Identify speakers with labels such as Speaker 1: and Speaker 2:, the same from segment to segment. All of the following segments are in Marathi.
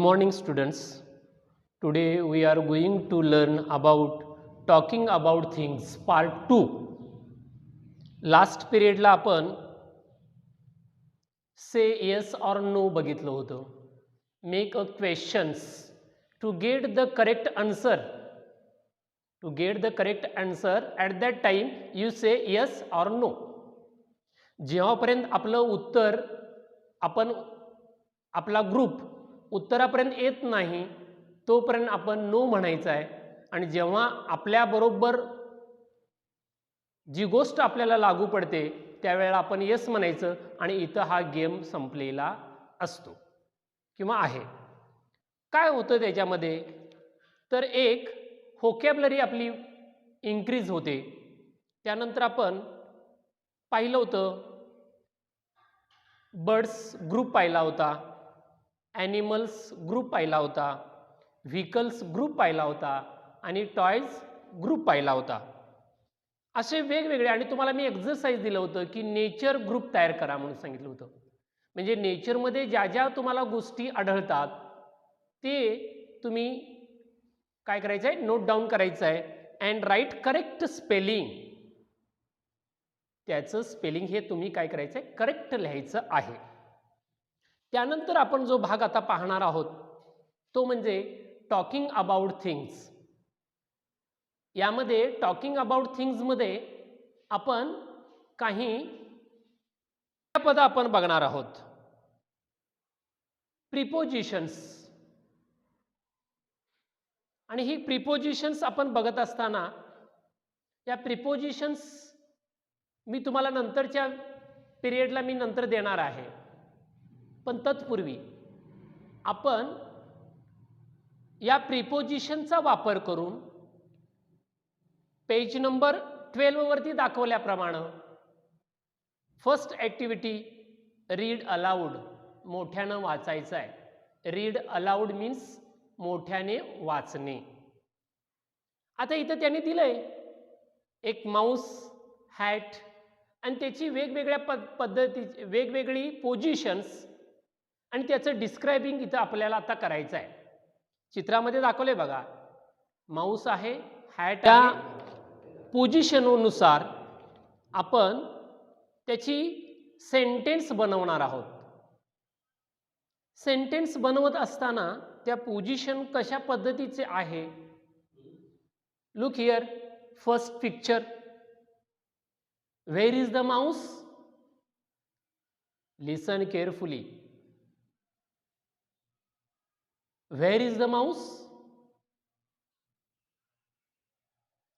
Speaker 1: morning students. Today we are going to learn about talking about things part 2. Last period ला आपण say yes or no बघितलं होतं. Make a questions to get the correct answer. To get the correct answer at that time you say yes or no. जेव्हापर्यंत आपलं उत्तर आपण आपला ग्रुप उत्तरापर्यंत येत नाही तोपर्यंत आपण नो म्हणायचं आहे आणि जेव्हा आपल्याबरोबर जी गोष्ट आपल्याला लागू पडते त्यावेळेला आपण येस म्हणायचं आणि इथं हा गेम संपलेला असतो किंवा आहे. काय होतं त्याच्यामध्ये तर एक व्होकॅब्युलरी आपली इन्क्रीज होते. त्यानंतर आपण पाहिलं होतं बर्ड्स ग्रुप पाहिला होता, ॲनिमल्स ग्रुप पाहिला होता, व्हेकल्स ग्रुप पाहिला होता आणि टॉयज ग्रुप पाहिला होता. असे वेगवेगळे आणि तुम्हाला मी एक्सरसाइज दिलं होतं की नेचर ग्रुप तयार करा म्हणून सांगितलं होतं. म्हणजे नेचरमध्ये ज्या ज्या तुम्हाला गोष्टी आढळतात ते तुम्ही काय करायचं आहे नोट डाऊन करायचं आहे अँड राईट करेक्ट स्पेलिंग. त्याचं स्पेलिंग हे तुम्ही काय करायचं आहे करेक्ट लिहायचं आहे. त्यानंतर आपण जो भाग आता पाहणार आहोत तो म्हणजे टॉकिंग अबाउट थिंग्स. यामध्ये टॉकिंग अबाउट थिंग्समध्ये आपण काही पद आपण बघणार आहोत. प्रिपोजिशन्स आणि ही प्रिपोजिशन्स आपण बघत असताना या प्रिपोजिशन्स मी तुम्हाला नंतरच्या पिरियडला मी नंतर देणार आहे. पण तत्पूर्वी आपण या प्रिपोजिशनचा वापर करून पेज नंबर 12 वरती दाखवल्याप्रमाणे फर्स्ट ॲक्टिव्हिटी रीड अलाउड मोठ्यानं वाचायचं आहे. रीड अलाउड मीन्स मोठ्याने वाचणे. आता इथं त्यांनी दिलंय एक माऊस हॅट आणि त्याची वेगवेगळ्या पद्धती वेगवेगळी पोझिशन्स आणि त्याचं डिस्क्रायबिंग इथं आपल्याला आता करायचं आहे. चित्रामध्ये दाखवले बघा माऊस आहे हॅट आहे. पोझिशननुसार आपण त्याची सेंटेन्स बनवणार आहोत. सेंटेन्स बनवत असताना त्या पोझिशन कशा पद्धतीचे आहे. Look here first picture. Where is the mouse? Listen carefully. Where is the mouse?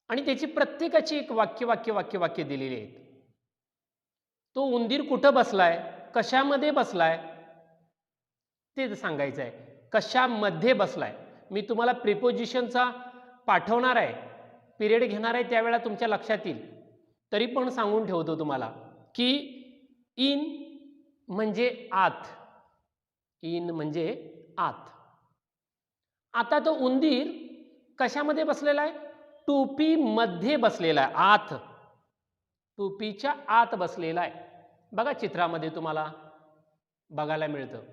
Speaker 1: आणि त्याची प्रत्येकाची एक वाक्य दिलेली आहेत. तो उंदीर कुठं बसलाय, कशामध्ये बसलाय ते सांगायचं आहे. कशामध्ये बसलाय. मी तुम्हाला प्रिपोजिशनचा पाठवणार आहे, पिरियड घेणार आहे त्यावेळेला तुमच्या लक्षात येईल. तरी पण सांगून ठेवतो तुम्हाला की इन म्हणजे आत. इन म्हणजे आत. आता तो उंदीर कशामध्ये बसलेला आहे. टोपीमध्ये बसलेला आहे. आत टोपीच्या आत बसलेला आहे. बघा चित्रामध्ये तुम्हाला बघायला मिळतं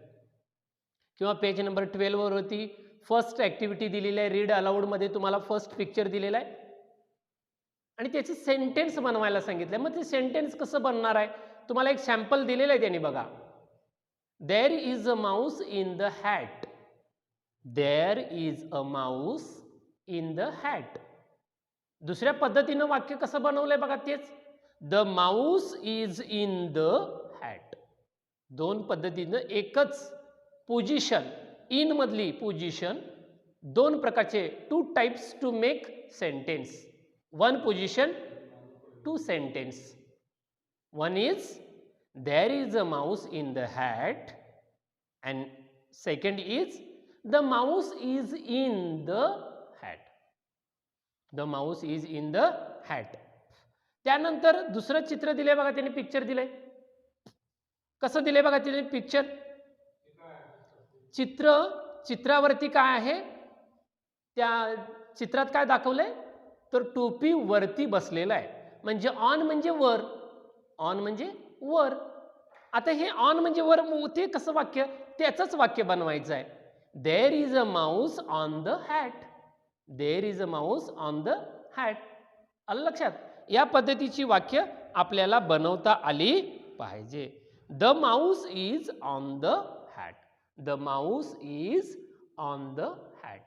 Speaker 1: किंवा पेज नंबर 12 वरती फर्स्ट ॲक्टिव्हिटी दिलेली आहे. रीड अलाउडमध्ये तुम्हाला फर्स्ट पिक्चर दिलेला आहे आणि त्याचे सेंटेन्स बनवायला सांगितलं. मग ते सेंटेन्स कसं बनणार आहे तुम्हाला एक सॅम्पल दिलेलं आहे त्यांनी बघा. There is a mouse in the hat. There is a mouse in the hat. दुसऱ्या पद्धतीनं वाक्य कसं बनवलंय बघा तेच. The mouse is in the hat. दोन पद्धतीनं एकच पोझिशन इन मधली पोझिशन दोन प्रकारचे two types to make sentence. One position, two sentence. One is there is a mouse in the hat and second is the mouse is in the hat. The mouse is in the hat. त्यानंतर दुसरं चित्र दिलंय बघा त्यांनी पिक्चर दिलंय. कसं दिलंय बघा त्यांनी पिक्चर. चित्रावरती काय आहे त्या चित्रात काय दाखवलंय तर टोपी वरती बसलेला आहे. म्हणजे ऑन म्हणजे वर. ऑन म्हणजे वर. आता हे ऑन म्हणजे वर ते कसं वाक्य त्याचंच वाक्य बनवायचं आहे. There is a mouse on the hat. There is a mouse on the hat. आलं लक्षात? या पद्धतीची वाक्य आपल्याला बनवता आली पाहिजे. The mouse is on the hat. The mouse is on the hat.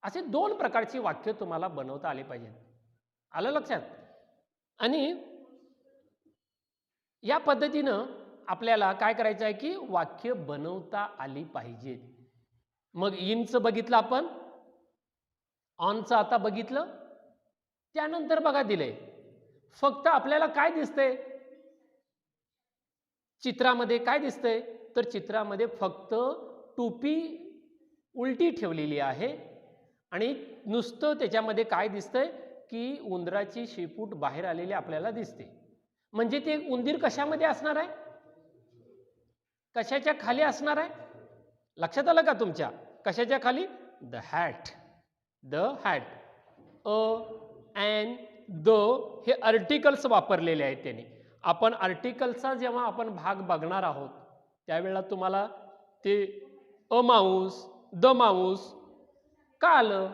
Speaker 1: असे 2 प्रकारची वाक्य तुम्हाला बनवता आली पाहिजेत. आलं लक्षात? आणि या पद्धतीनं आपल्याला काय करायचं आहे की वाक्य बनवता आली पाहिजेत. मग इनचं बघितलं आपण, ऑनचं आता बघितलं. त्यानंतर बघा दिलंय, फक्त आपल्याला काय दिसतंय चित्रामध्ये, काय दिसतंय तर चित्रामध्ये फक्त टोपी उलटी ठेवलेली आहे आणि नुसतं त्याच्यामध्ये काय दिसतंय की उंदराची शेपूट बाहेर आलेली आपल्याला दिसते. म्हणजे ते उंदीर कशामध्ये असणार आहे? कशाच्या खाली असणार आहे? लक्षात आलं का तुमच्या? कशाच्या खाली? The hat. The hat. A, an, the हे आर्टिकल्स वापरलेले आहेत त्यांनी. आपण आर्टिकलचा जेव्हा आपण भाग बघणार आहोत त्यावेळेला तुम्हाला ते अ माऊस, द माऊस का आलं?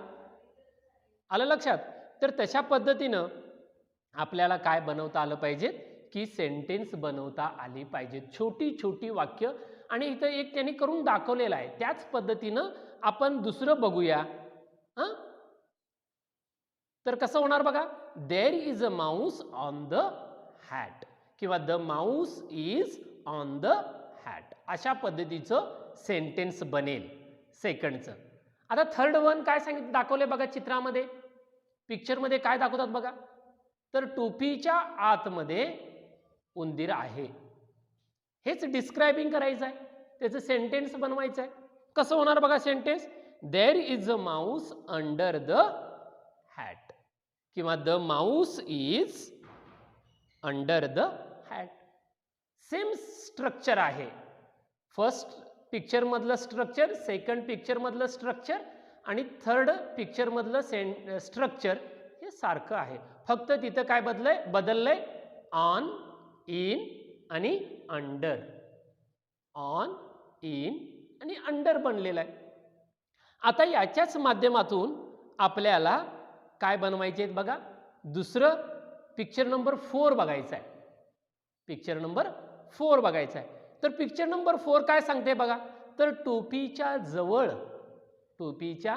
Speaker 1: आलं लक्षात? तर तशा पद्धतीनं आपल्याला काय बनवता आलं पाहिजे की सेंटेन्स बनवता आली पाहिजे. छोटी छोटी वाक्य. आणि इथं एक त्यांनी करून दाखवलेलं आहे. त्याच पद्धतीनं आपण दुसरं बघूया. हां, तर कसं होणार बघा. There is a mouse on the hat किंवा the mouse is on the hat. अशा पद्धतीचं सेंटेन्स बनेल सेकंडचं. आता थर्ड वन काय सांगितलं दाखवले बघा चित्रामध्ये, पिक्चरमध्ये काय दाखवतात बघा. तर टोपीच्या आतमध्ये उंदीर आहे. हेच डिस्क्रायबिंग करायचं आहे, त्याचं सेंटेन्स बनवायचं आहे. कसं होणार बघा sentence. There is a mouse under the hat किंवा the mouse is under the hat. Same structure आहे. फर्स्ट पिक्चर मधलं स्ट्रक्चर, सेकंड पिक्चर मधलं स्ट्रक्चर आणि थर्ड पिक्चर मधलं स्ट्रक्चर हे सारखं आहे. फक्त तिथं काय बदललंय ऑन, इन आणि अंडर. ऑन, इन आणि अंडर बनलेलं आहे. आता याच्याच माध्यमातून आपल्याला काय बनवायचे आहेत बघा. दुसरं पिक्चर नंबर 4 बघायचं आहे. पिक्चर नंबर 4 बघायचं आहे. तर पिक्चर नंबर 4 काय सांगते बघा. तर टोपीच्या जवळ, टोपीच्या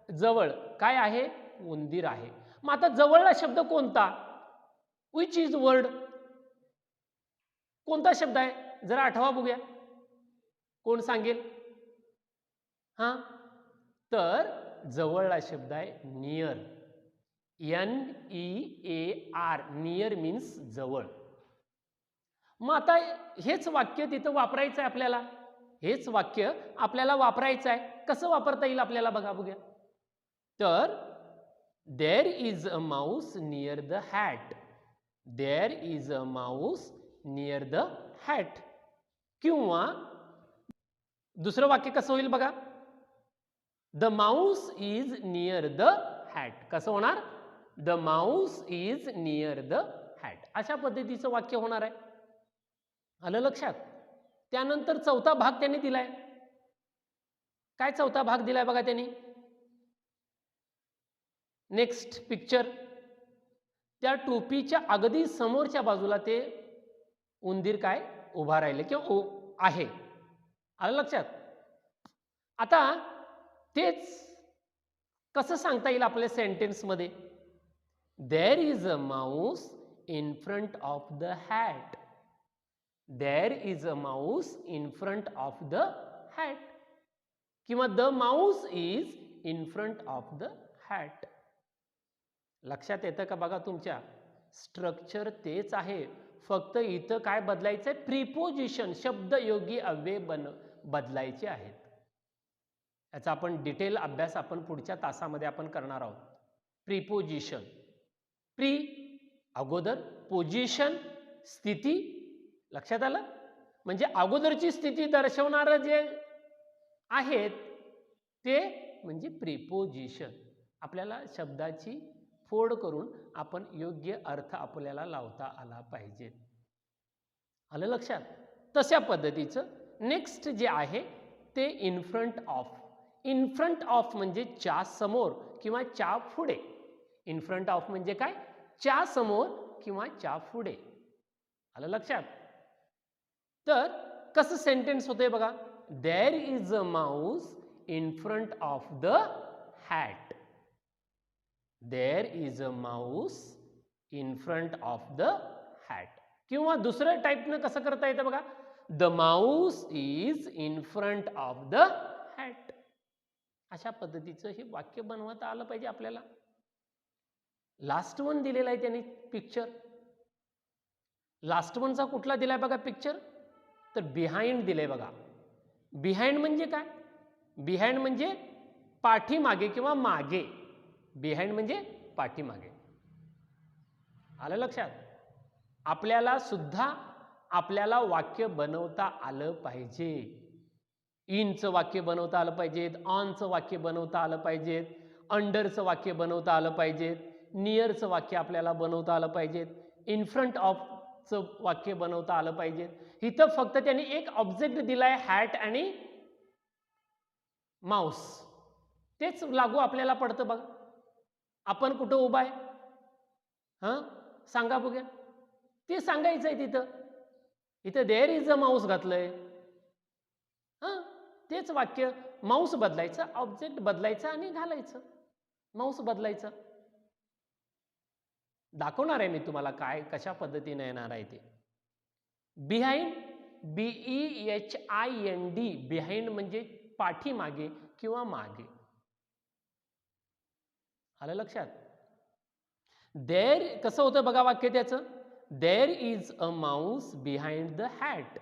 Speaker 1: जवळ काय आहे? उंदीर आहे. मग आता जवळला शब्द कोणता? Which is word? कोणता शब्द आहे? जरा आठवा बघूया. कोण सांगेल? हां, तर जवळला शब्द आहे नियर. NEAR. नियर मीन्स जवळ. मग आता हेच वाक्य तिथं वापरायचं आहे आपल्याला. हेच वाक्य आपल्याला वापरायचं आहे. कसं वापरता येईल आपल्याला बघा बघूया. तर there is a mouse near the hat. There is a mouse near the hat. किंवा दुसरं वाक्य कसं होईल बघा. The mouse is near the hat. कसं होणार? The mouse is near the hat. अशा पद्धतीचं वाक्य होणार आहे. आलं लक्षात? त्यानंतर चौथा भाग त्यांनी दिलाय. काय चौथा भाग दिलाय बघा त्यांनी. Next picture. त्या टोपीच्या अगदी समोरच्या बाजूला ते उंदीर काय उभा राहिले किंवा आहे. आलं लक्षात? आता तेच कसं सांगता येईल आपल्या सेंटेन्समध्ये. There is a mouse in front of the hat. There is a mouse in front of the hat किंवा the mouse is in front of the hat. लक्षात येतं का बघा तुमच्या? स्ट्रक्चर तेच आहे, फक्त इथं काय बदलायचंय? प्रिपोजिशन, शब्दयोगी अव्यय बदलायचे आहेत. याचा आपण डिटेल अभ्यास आपण पुढच्या तासामध्ये आपण करणार आहोत. प्रिपोजिशन. प्री अगोदर, पोजिशन स्थिती. लक्षात आलं? म्हणजे अगोदरची स्थिती दर्शवणारं जे आहेत ते म्हणजे प्रिपोजिशन. आपल्याला शब्दाची फोड करून आपण योग्य अर्थ आपल्याला लावता आला पाहिजे. आलं लक्षात? तशा पद्धतीचं नेक्स्ट जे आहे ते in front of. In front of म्हणजे च्या समोर किंवा च्या पुढे. इन फ्रंट ऑफ म्हणजे काय? च्या समोर किंवा च्या पुढे. आलं लक्षात? तर कसं सेंटेन्स होतंय बघा. There is a mouse in front of the hat. There is a mouse in front of the hat. किंवा दुसऱ्या टाईपनं कसं करता येतं बघा. The mouse is in front of the hat. अशा पद्धतीचं हे वाक्य बनवता आलं पाहिजे आपल्याला. लास्ट वन दिलेला आहे त्याने पिक्चर. लास्ट वनचा कुठला दिलाय बघा पिक्चर. तर बिहाइंड दिलंय बघा. बिहाइंड म्हणजे काय? बिहाइंड म्हणजे पाठीमागे किंवा मागे. बिहाइंड म्हणजे पाठीमागे. आलं लक्षात? आपल्याला सुद्धा आपल्याला वाक्य बनवता आलं पाहिजे. इनचं वाक्य बनवता आलं पाहिजेत, ऑनचं वाक्य बनवता आलं पाहिजेत, अंडरचं वाक्य बनवता आलं पाहिजेत, नियरचं वाक्य आपल्याला बनवता आलं पाहिजेत, इन फ्रंट ऑफचं वाक्य बनवता आलं पाहिजे. इथं फक्त त्यांनी एक ऑब्जेक्ट दिलाय हॅट आणि माऊस. तेच लागू आपल्याला पडतं बघा. आपण कुठं उभा आहे? हां सांगा बघूया. ते सांगायचं आहे तिथं. इथं देअर इज अ माऊस घातलंय. हां तेच वाक्य. माऊस बदलायचं, ऑब्जेक्ट बदलायचं आणि घालायचं. माऊस बदलायचं. दाखवणार आहे मी तुम्हाला काय कशा पद्धतीने येणार आहे ते. बिहाइंड, BEHIND, बिहाइंड म्हणजे पाठीमागे किंवा मागे. आलं लक्षात? देअर कसं होतं बघा वाक्य त्याचं. There is a mouse behind the hat.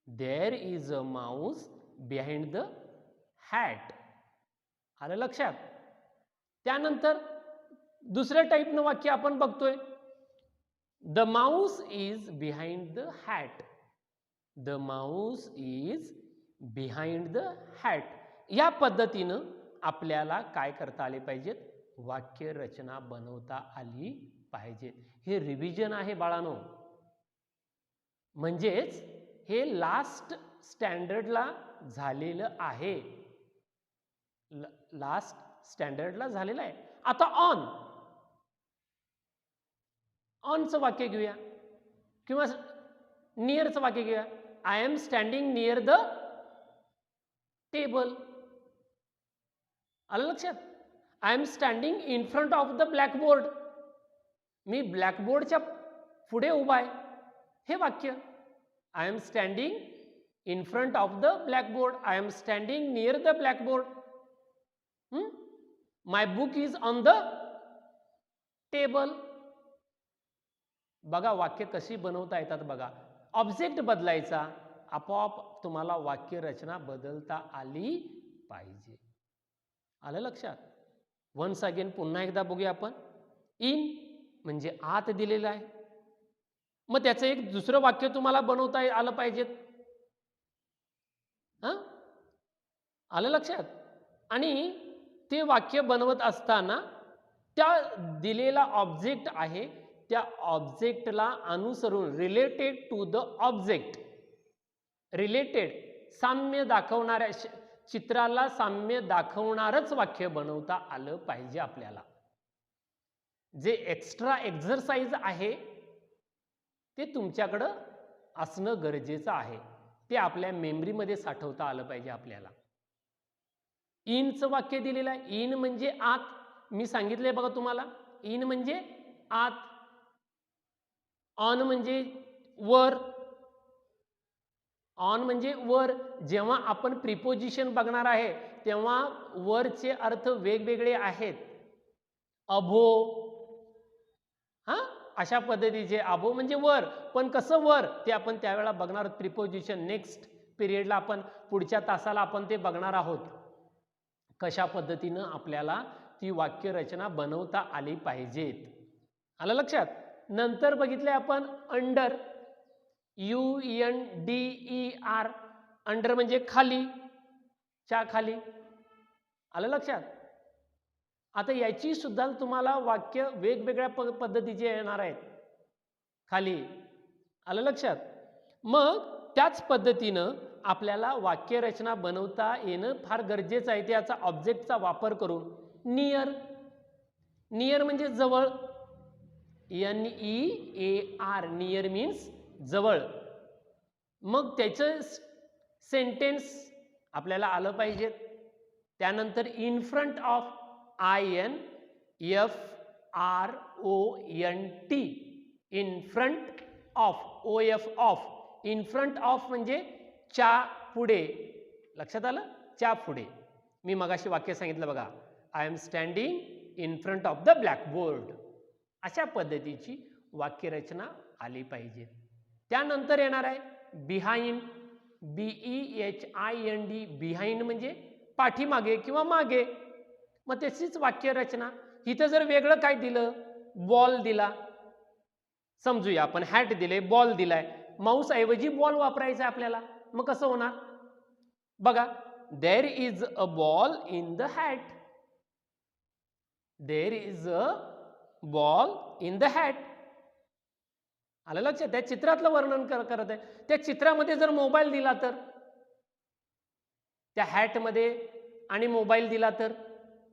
Speaker 1: There is a mouse behind the hat. आलं लक्षात? त्यानंतर दुसऱ्या टाईपनं वाक्य आपण बघतोय. The mouse is behind the hat. The mouse is behind the hat. या पद्धतीनं आपल्याला काय करता आले पाहिजेत? वाक्य रचना बनवता आली पाहिजे. हे रिव्हिजन आहे बाळांनो. म्हणजेच हे लास्ट स्टँडर्डला झालेलं आहे. लास्ट स्टँडर्डला झालेलं आहे. आता ऑनचं वाक्य घेऊया किंवा नियरचं वाक्य घेऊया. I am standing near the table. आलं लक्षात? I am standing in front of the blackboard. मी ब्लॅकबोर्डच्या पुढे उभा आहे. हे वाक्य. I am standing in front of the blackboard. I am standing near the blackboard. My book is on the table. बघा वाक्य कशी बनवता येतात बघा. ऑब्जेक्ट बदलायचा, आपोआप तुम्हाला वाक्य रचना बदलता आली पाहिजे. आलं लक्षात? वन्स अगेन पुन्हा एकदा बघूया आपण. इन म्हणजे आत दिलेलं आहे. मग त्याचं एक दुसरं वाक्य तुम्हाला बनवता आलं पाहिजेत. हां आलं लक्षात? आणि ते वाक्य बनवत असताना त्या दिलेला ऑब्जेक्ट आहे त्या ऑब्जेक्टला अनुसरून related to the object, related साम्य दाखवणाऱ्या चित्राला साम्य दाखवणारच वाक्य बनवता आलं पाहिजे आपल्याला. जे एक्स्ट्रा एक्झरसाइज आहे ते तुमच्याकडं असणं गरजेचं आहे. ते आपल्या मेमरीमध्ये साठवता आलं पाहिजे आपल्याला. इनचं वाक्य दिलेलं आहे. इन म्हणजे आत. मी सांगितलंय बघा तुम्हाला. इन म्हणजे आत. ऑन म्हणजे वर. ऑन म्हणजे वर. जेव्हा आपण प्रिपोजिशन बघणार आहे तेव्हा वरचे अर्थ वेगवेगळे आहेत. अभो, अशा पद्धतीचे. अभो म्हणजे वर, पण कसं वर ते आपण त्यावेळेला बघणार आहोत. प्रिपोजिशन नेक्स्ट पिरियडला आपण पुढच्या तासाला आपण ते बघणार आहोत. कशा पद्धतीनं आपल्याला ती वाक्य रचना बनवता आली पाहिजेत. आलं लक्षात? नंतर बघितले आपण अंडर. UNDER. अंडर म्हणजे खाली, च्या खाली. आलं लक्षात? आता याची सुद्धा तुम्हाला वाक्य वेगवेगळ्या पद्धतीचे येणार आहेत खाली. आलं लक्षात? मग त्याच पद्धतीनं आपल्याला वाक्यरचना बनवता येणं फार गरजेचं आहे. त्याचा ऑब्जेक्टचा वापर करून. नियर, नियर म्हणजे जवळ, NEAR, नियर मीन्स जवळ. मग त्याचं सेंटेन्स आपल्याला आलं पाहिजे. त्यानंतर in front of, INFRONT, in front of, OF of. In front of म्हणजे च्या पुढे. लक्षात आलं? च्या पुढे. मी मगाशी वाक्य सांगितलं बघा, I am standing in front of the blackboard. अशा पद्धतीची वाक्यरचना आली पाहिजे. त्यानंतर येणार आहे बिहाइंड, BEHIND, बिहाइंड म्हणजे पाठीमागे किंवा मागे. मग त्याचीच वाक्यरचना. इथं जर वेगळं काय दिलं, बॉल दिला, समजूया आपण हॅट दिले, बॉल दिलाय, माऊस ऐवजी बॉल वापरायचा आपल्याला, मग कसं होणार बघा, देर is a ball in the hat, there is a ball in the hat. आलं लक्षात? त्या चित्रातलं वर्णन करत आहे. त्या चित्रामध्ये जर मोबाईल दिला तर, त्या हॅटमध्ये आणि मोबाईल दिला तर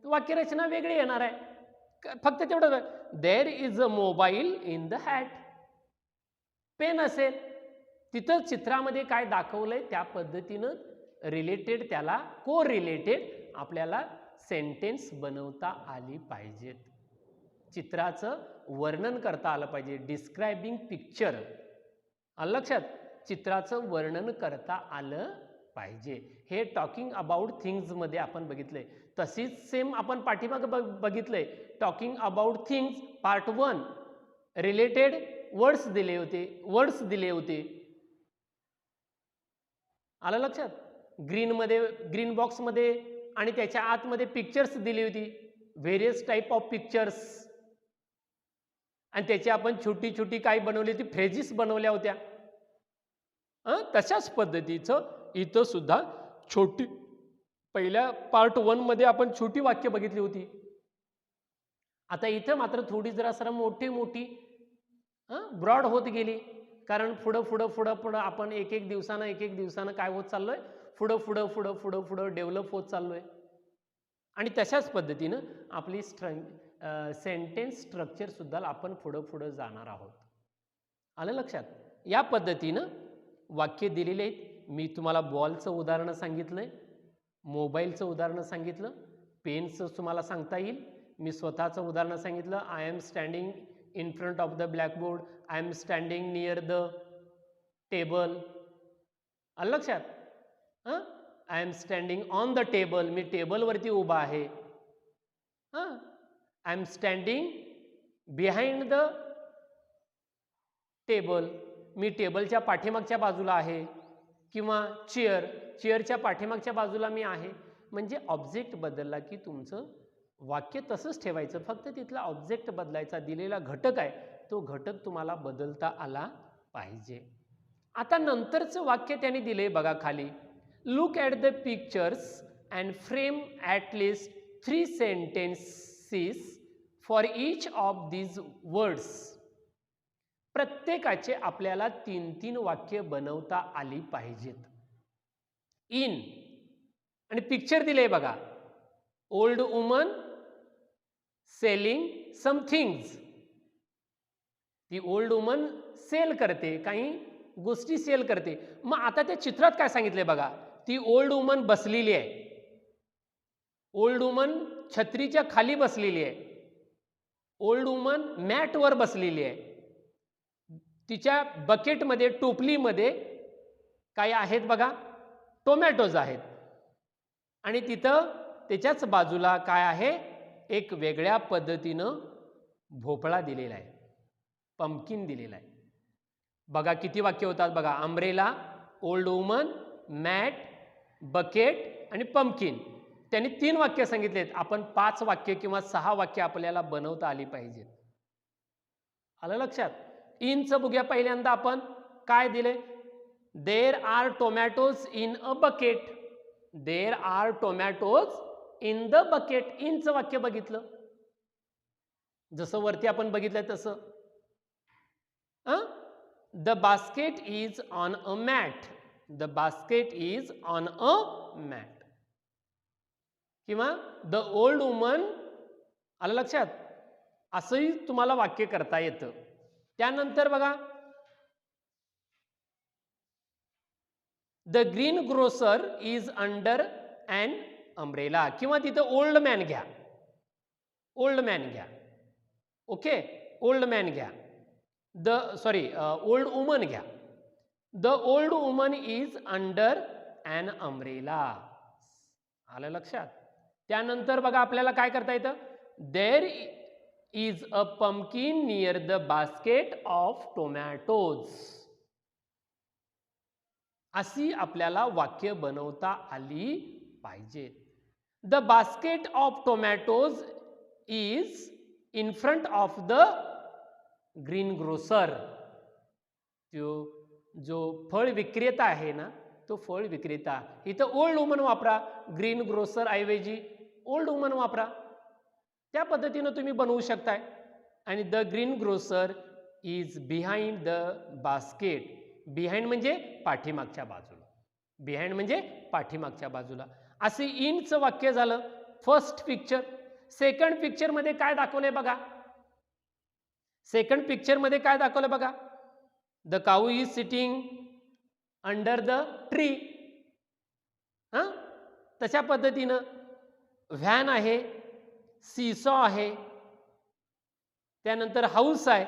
Speaker 1: वाक्यरचना वेगळी येणार आहे. फक्त तेवढं, there is a mobile in the hat. Pen असेल, तिथं चित्रामध्ये काय दाखवलंय त्या पद्धतीनं रिलेटेड, त्याला को रिलेटेड आपल्याला सेंटेन्स बनवता आली पाहिजेत. चित्राचं वर्णन करता आलं पाहिजे. Describing picture. आलं लक्षात? चित्राचं वर्णन करता आलं पाहिजे. हे टॉकिंग अबाउट थिंग्स मध्ये आपण बघितलंय. तशीच सेम आपण पाठीमागे बघितलंय. Talking about things part 1 related words दिले होते. आलं लक्षात? ग्रीन बॉक्समध्ये आणि त्याच्या आतमध्ये पिक्चर्स दिली होती, व्हेरियस टाईप ऑफ पिक्चर्स. आणि त्याची आपण छोटी छोटी काय बनवली होती, फ्रेजेस बनवल्या होत्या. तशाच पद्धतीचं इथं सुद्धा छोटी, पहिल्या पार्ट 1 मध्ये आपण छोटी वाक्य बघितली होती. आता इथं मात्र थोडी जरा सर मोठी ब्रॉड होत गेली. कारण पुढं आपण एक एक दिवसानं काय होत चाललोय, पुढं डेव्हलप होत चाललोय. आणि तशाच पद्धतीनं आपली सेंटेन्स स्ट्रक्चर सुद्धा आपण पुढं जाणार आहोत. आलं लक्षात? या पद्धतीनं वाक्य दिलेले आहेत. मी तुम्हाला बॉलचं उदाहरण सांगितलंय, मोबाईलचं उदाहरण सांगितलं, पेनचं तुम्हाला सांगता येईल. मी स्वतःचं उदाहरण सांगितलं, I am standing in front of the blackboard, I am standing near the table. आलं लक्षात? I am standing on the table, मी टेबलवरती उभा आहे. I am standing behind the table, मी टेबलच्या पाठीमागच्या बाजूला आहे. किंवा चेअरच्या पाठीमागच्या बाजूला मी आहे. म्हणजे ऑब्जेक्ट बदलला की तुमचं वाक्य तसंच ठेवायचं, फक्त तिथला ऑब्जेक्ट बदलायचा. दिलेला घटक आहे तो घटक तुम्हाला बदलता आला पाहिजे. आता नंतरचं वाक्य त्यांनी दिले बघा खाली, look at the pictures and frame at least 3 sentences for each of these words. प्रत्येकाचे आपल्याला 3-3 वाक्य बनवता आली पाहिजेत. इन आणि पिक्चर दिले बघा, old woman selling some things. ती ओल्ड वुमन सेल करते, काही गोष्टी सेल करते. मग आता त्या चित्रात काय सांगितले बघा, ती ओल्ड वुमन बसलेली आहे. ओल्ड वुमन छत्रीच्या खाली बसलेली आहे. ओल्ड वुमन मॅटवर बसलेली आहे. तिच्या बकेटमध्ये, टोपलीमध्ये काय आहेत बघा, टोमॅटोज आहेत. आणि तिथं त्याच्याच बाजूला काय आहे, एक वेगळ्या पद्धतीनं भोपळा दिलेला आहे, पंपकिन दिलेला आहे. बघा किती वाक्य होतात बघा, umbrella, old woman, mat, bucket आणि पंपकिन. त्यांनी 3 वाक्य सांगितलेत. आपण 5 वाक्य किंवा 6 वाक्य आपल्याला बनवता आली पाहिजेत. आलं लक्षात? इनचं बघूया. पहिल्यांदा आपण काय दिले, there are tomatoes in a bucket. There are tomatoes in the bucket. इनचं वाक्य बघितलं, जसं वरती आपण बघितलंय तसं. The basket is on a mat. The basket is on a mat. किंवा द ओल्ड वुमन, आलं लक्षात, असंही तुम्हाला वाक्य करता येतं. त्यानंतर बघा, the green grocer is under an umbrella, किंवा तिथं ओल्ड मॅन घ्या, ओल्ड मॅन घ्या. ओके, ओल्ड मॅन घ्या. ओल्ड वुमन घ्या. The old woman is under an umbrella. आलं लक्षात. त्यानंतर बघा आपल्याला काय करता येतं, there is a pumpkin near the basket of tomatoes. अशी आपल्याला वाक्य बनवता आली पाहिजे. The basket of tomatoes is in front of the green grocer. जो फळ विक्रेता आहे ना, तो फळ विक्रेता, इथं ओल्ड वुमन वापरा, ग्रीन ग्रोसर ऐवजी ओल्ड वुमन वापरा. त्या पद्धतीनं तुम्ही बनवू शकताय. आणि the green grocer is behind the basket. Behind म्हणजे पाठीमागच्या बाजूला, बिहाइंड म्हणजे पाठीमागच्या बाजूला. असे इनचं वाक्य झालं फर्स्ट पिक्चर. सेकंड पिक्चर मध्ये काय दाखवलंय बघा, सेकंड पिक्चर मध्ये काय दाखवलं बघा, the cow is sitting under the tree. तशा पद्धतीनं व्हॅन आहे, सीसॉ आहे, त्यानंतर हाऊस आहे.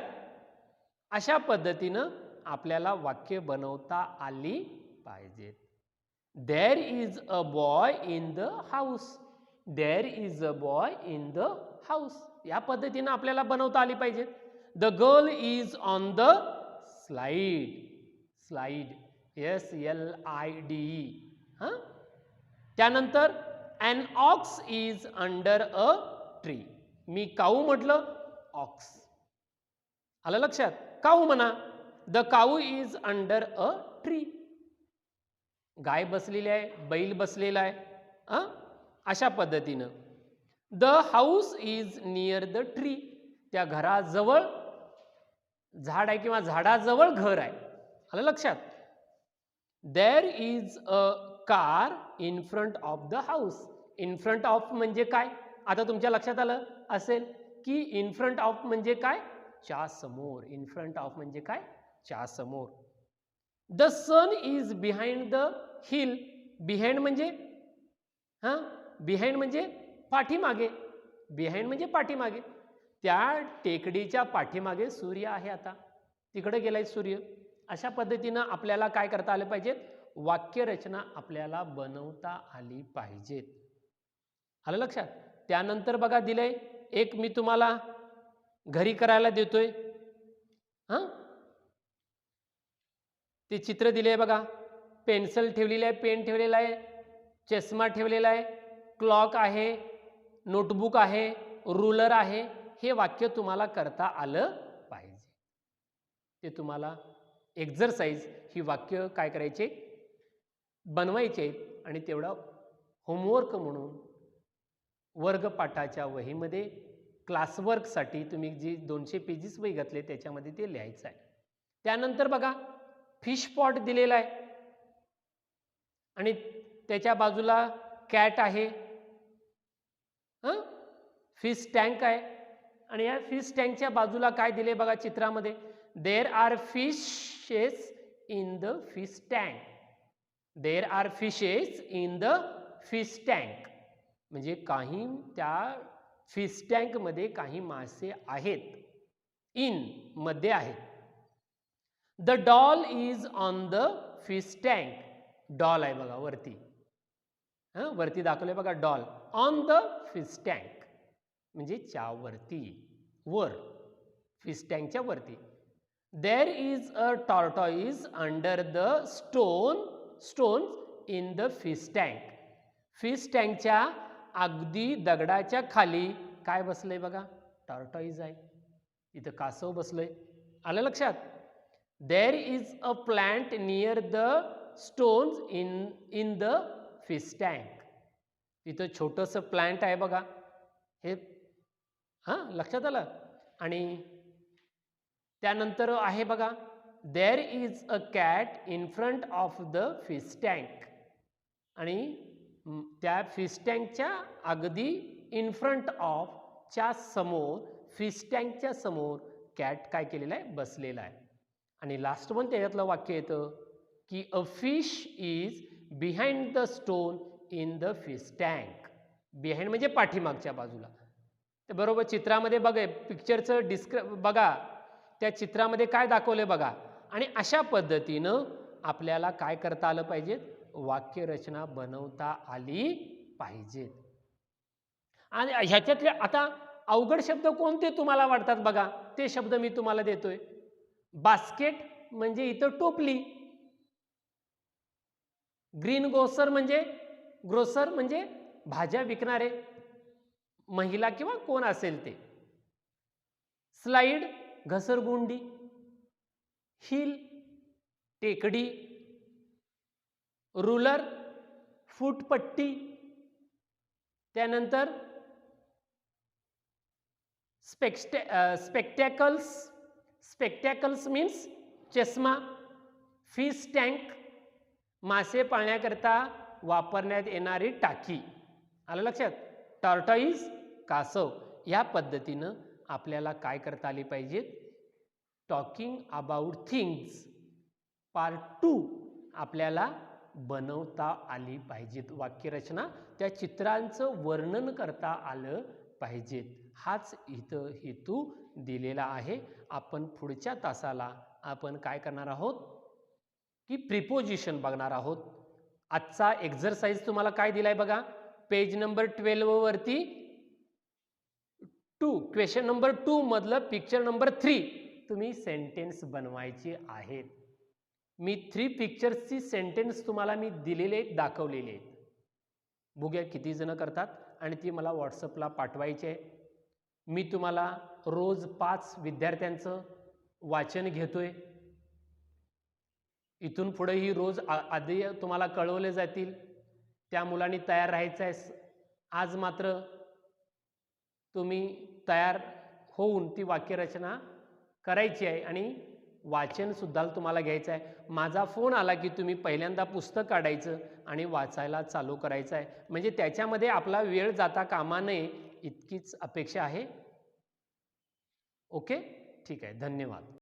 Speaker 1: अशा पद्धतीनं आपल्याला वाक्य बनवता आली पाहिजेत. There is a boy in the house. There is a boy in the house. या पद्धतीनं आपल्याला बनवता आली पाहिजेत. The girl is on the slide. Slide, SLIDE. त्यानंतर an ox is under a tree. मी काऊ म्हटलं, ऑक्स. आलं लक्षात. काऊ म्हणा, the cow is under a tree. गाय बसलेली आहे, बैल बसलेला आहे. अशा पद्धतीनं the house is near the tree. त्या घराजवळ झाड आहे किंवा झाडाजवळ घर आहे. आलं लक्षात. देर is a car in front of the house. In front of म्हणजे काय, आता तुमच्या लक्षात आलं असेल की इन फ्रंट ऑफ म्हणजे काय, च्या समोर. इन फ्रंट ऑफ म्हणजे काय, च्या समोर. The sun is behind the hill. Behind म्हणजे बिहाइंड म्हणजे पाठीमागे. बिहाइंड म्हणजे पाठीमागे. त्या टेकडीच्या पाठीमागे सूर्य आहे. आता तिकडे गेलाय सूर्य. अशा पद्धतीनं आपल्याला काय करता आलं पाहिजेत, वाक्यरचना आपल्याला बनवता आली पाहिजेत. आलं लक्षात. त्यानंतर बघा दिलंय एक, मी तुम्हाला घरी करायला देतोय. ते चित्र दिले बघा. पेन्सिल ठेवलेली आहे, पेन ठेवलेला आहे, चष्मा ठेवलेला आहे, क्लॉक आहे, नोटबुक आहे, रुलर आहे. हे वाक्य तुम्हाला करता आलं पाहिजे. ते तुम्हाला एक्झरसाइज ही वाक्य काय करायचे, बनवायचे. आणि तेवढा होमवर्क म्हणून वर्गपाठाच्या वहीमध्ये क्लासवर्कसाठी तुम्ही जी 200 पेजेस वही घातले त्याच्यामध्ये ते लिहायचं आहे. त्यानंतर बघा फिश पॉट दिलेला आहे आणि त्याच्या बाजूला कॅट आहे. फिश टँक आहे आणि या फिश टँकच्या बाजूला काय दिले बघा चित्रामध्ये, there are fishes in the fish tank. There are fishes in the fish tank म्हणजे काही त्या फिश टँक मध्ये काही मासे आहेत. इन मध्ये आहेत. The doll is on the fish tank. Doll आहे बघा वरती, वरती दाखवले बघा doll. On the fish tank म्हणजे च्या वरती, वर, फिश टँकच्या वरती. There is a tortoise under the stones in the fish tank. Fish टँकच्या अगदी दगडाच्या खाली काय बसलंय बघा, टॉर्टॉइज आहे. इथं कासव बसलंय. आलं लक्षात. देर is a plant near the stones in the fish tank. तिथं छोटंसं प्लांट आहे बघा. हे लक्षात आलं. आणि त्यानंतर आहे बघा there is a cat in front of the fish tank. आणि त्या फिश टँकच्या अगदी इन फ्रंट ऑफ च्या समोर, फिश टँकच्या समोर कॅट काय केलेलं आहे, बसलेला आहे. आणि लास्ट पण त्याच्यातलं वाक्य येतं की a fish is behind the stone in the fish tank. Behind म्हणजे पाठीमागच्या बाजूला. तर बरोबर चित्रामध्ये बघा, पिक्चरचं बघा, त्या चित्रामध्ये काय दाखवलं बघा. आणि अशा पद्धतीनं आपल्याला काय करता आलं पाहिजे, वाक्यरचना बनवता आली पाहिजे. आणि ह्याच्यातले आता अवघड शब्द कोणते तुम्हाला वाटतात बघा, ते शब्द मी तुम्हाला देतोय. बास्केट म्हणजे इथं टोपली. ग्रीन ग्रोसर म्हणजे भाज्या विकणारे, महिला किंवा कोण असेल ते. स्लाइड घसरगुंडी, हिल टेकडी, रुलर फूटपट्टी, त्यानंतर स्पेक्टॅकल्स मीन्स चष्मा, फिश टँक मासे पाळण्याकरता वापरण्यात येणारी टाकी. आलं लक्षात? टॉर्टॉइज कासव. या पद्धतीनं आपल्याला काय करता आली पाहिजे, टॉकिंग अबाउट थिंग्स पार्ट 2 आपल्याला बनवता आली पाहिजेत. वाक्यरचना त्या चित्रांचं वर्णन करता आलं पाहिजेत. हाच इथं हेतू दिलेला आहे. आपण पुढच्या तासाला आपण काय करणार आहोत की प्रिपोजिशन बघणार आहोत. आजचा एक्झरसाइज तुम्हाला काय दिलाय बघा, पेज नंबर 12 वरती 2 क्वेश्चन नंबर 2 मधलं पिक्चर नंबर 3 तुम्ही सेंटेन्स बनवायचे आहेत. मी 3 पिक्चर्सची सेंटेन्स तुम्हाला मी दिलेले आहेत, दाखवलेले आहेत. बघूया किती जण करतात आणि ती मला व्हॉट्सअपला पाठवायची आहे. मी तुम्हाला रोज 5 विद्यार्थ्यांचं वाचन घेतोय. इथून पुढे ही रोज आधी तुम्हाला कळवले जातील. त्या मुलांनी तयार राहायचं आहे. आज मात्र तुम्ही तयार होऊन ती वाक्यरचना करायची आहे आणि वाचन सुद्धा तुम्हाला घ्यायचं आहे. माझा फोन आला की तुम्ही पहिल्यांदा पुस्तक काढायचं आणि वाचायला चालू करायचं आहे. म्हणजे त्याच्यामध्ये आपला वेळ जाता कामा नये इतकीच अपेक्षा आहे. ओके, ठीक आहे. धन्यवाद.